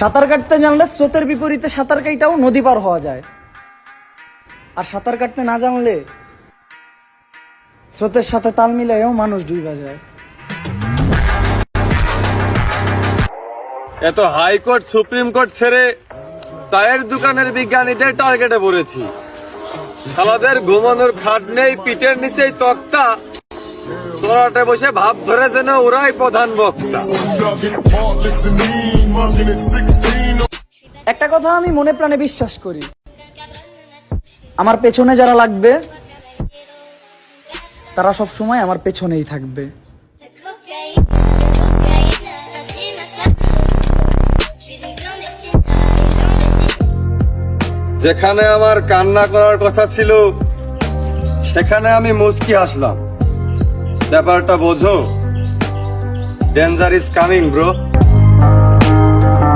সাঁতার কাটতে জানলে স্রোতের বিপরীতে সাঁতার কাটাও নদী পার হওয়া যায়, আর সাঁতার কাটতে না জানলে স্রোতের সাথে তাল মিলাইও মানুষ ডুইবা যায়। এত হাইকোর্ট সুপ্রিম কোর্ট ছেড়ে চায়ের দোকানের বিজ্ঞানীদের টার্গেটে পড়েছি। শালাদের ঘুমানোর খাট নেই, পিঠের নিচেই তক্তা, তোরাটে বসে ভাব ধরে যেন ওরাই প্রধান বক্তা। একটা কথা আমি মনে প্রাণে বিশ্বাস করি, আমার পেছনে যারা লাগবে তারা সব সময় আমার পেছনেই থাকবে। যেখানে আমার কান্না করার কথা ছিল সেখানে আমি মুচকি হাসলাম। ব্যাপারটা বোঝো, ডেঞ্জার ইজ কামিং ব্রো।